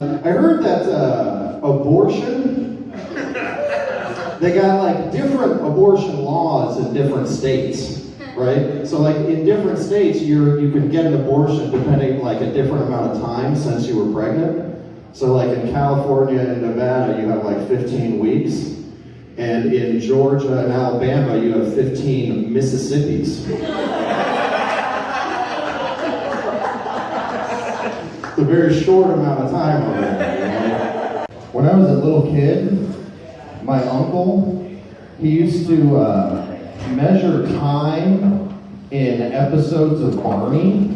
I heard that abortion, they got like different abortion laws in different states, right? So like in different states, you can get an abortion depending like a different amount of time since you were pregnant. So like in California and Nevada, you have like 15 weeks. And in Georgia and Alabama, you have 15 Mississippis. It's a very short amount of time already. Right? When I was a little kid, my uncle, he used to measure time in episodes of Barney.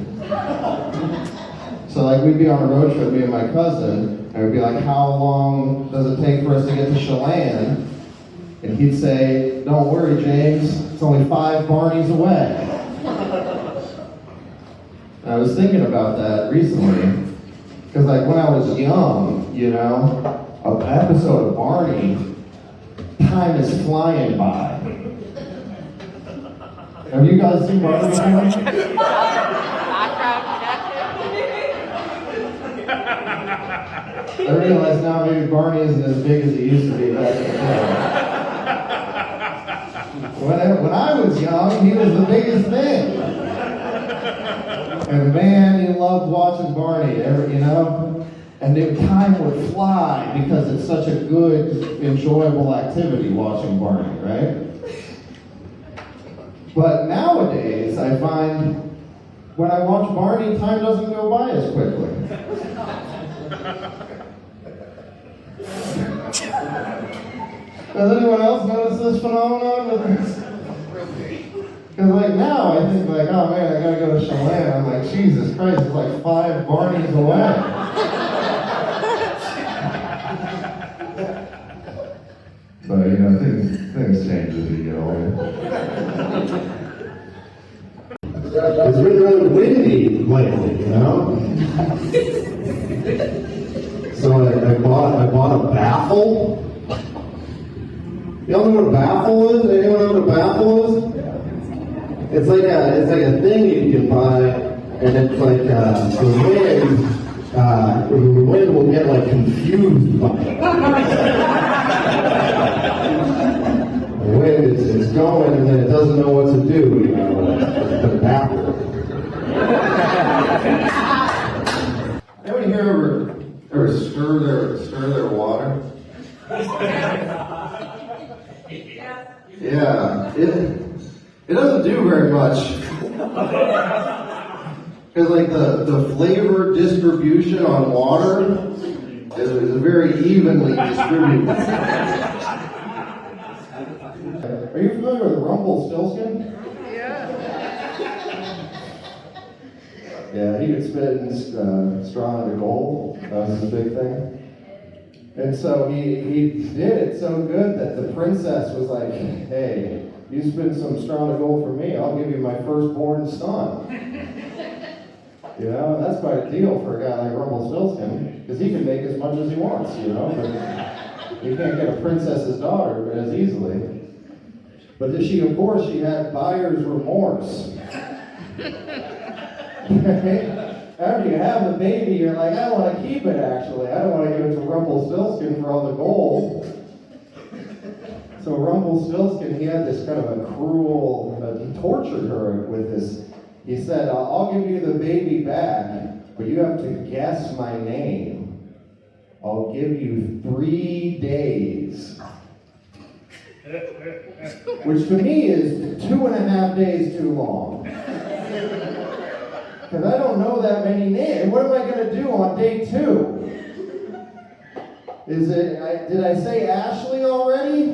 So like we'd be on a road trip, me and my cousin, and we'd be like, how long does it take for us to get to Chelan? And he'd say, don't worry, James, it's only 5 Barneys away. And I was thinking about that recently, because like when I was young, you know, an episode of Barney, time is flying by. Have you guys seen Barney before? I realize now maybe Barney isn't as big as he used to be back in the day. When I was young, he was the biggest thing. And man, he loved watching Barney, you know? And the time would fly because it's such a good, enjoyable activity watching Barney, right? But nowadays, I find when I watch Barney, time doesn't go by as quickly. Does anyone else notice this phenomenon? Because like now, I think like, oh man, I gotta go to Chelan. I'm like, Jesus Christ, it's like 5 Barneys away. But you know, things change as you get older. It's been really windy lately, you know? So I bought a baffle. Y'all know what a baffle is? Anyone know what a baffle is? It's like a thing you can buy, and it's like the wind will get like confused by it. The wind is going, and then it doesn't know what to do. You know, it's a baffle. Anyone here ever stir their water? Yeah, it doesn't do very much. Because like the flavor distribution on water is very evenly distributed. Are you familiar with Rumpelstiltskin? Yeah, he could spit in straw into gold. That was his big thing. And so he did it so good that the princess was like, hey, you spit some straw into gold for me, I'll give you my firstborn son. You know, and that's quite a deal for a guy like Rumpelstiltskin, because he can make as much as he wants, you know, but you can't get a princess's daughter as easily. But she had buyer's remorse. After you have the baby, you're like, I want to keep it actually. I don't want to give it to Rumpelstiltskin for all the gold. So Rumpelstiltskin, he had this kind of a cruel, he tortured her with this. He said, I'll give you the baby back, but you have to guess my name. I'll give you 3 days. Which to me is 2.5 days too long. Because I don't know that many names. What am I going to do on day 2? Did I say Ashley already?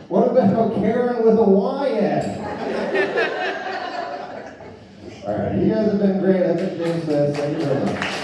What about Karen with a YN? All right, you guys have been great. I think James says, thank you very much.